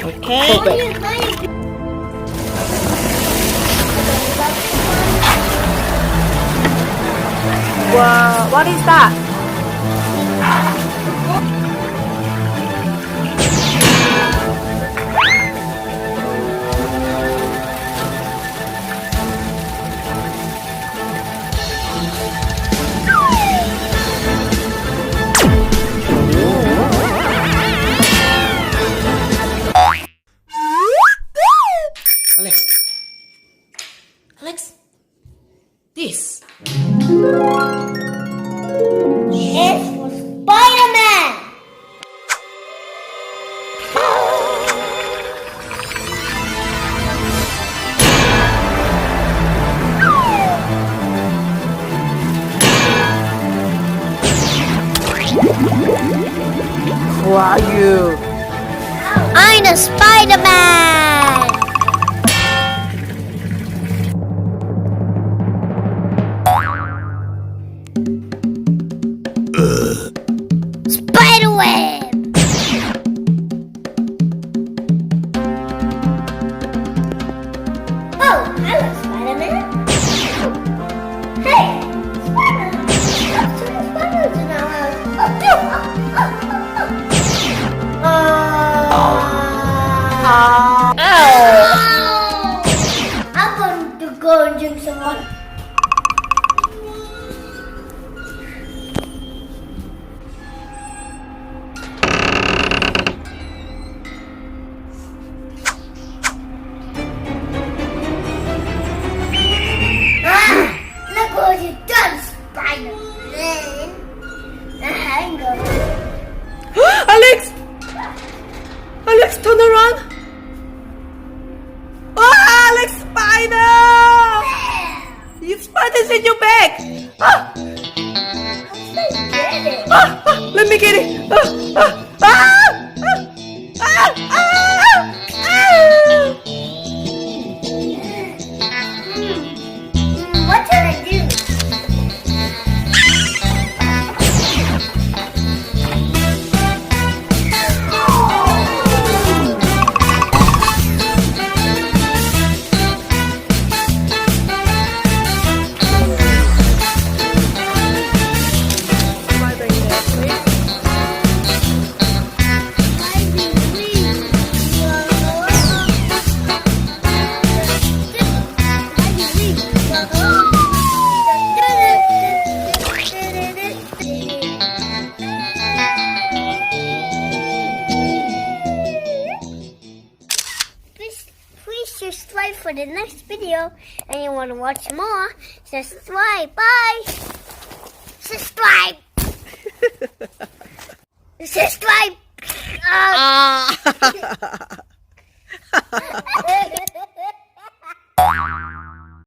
Okay. Wow, what is that? Alex. Alex. This. It's for Spiderman! Who are you? I'm a Spiderman! Spiderweb! Oh, hello, Spiderman. Hey, Spiderman! Look to the spiders in our house. I'm going to go and drink some water. Look what you've done, Spiderman. Hang on. Alex! Alex, turn around! Ah, Alex, spider! You spiders in your bag! Ah, let me get it! What did I do? Please subscribe for the next video, and you want to watch more, subscribe. Bye. Subscribe. Subscribe.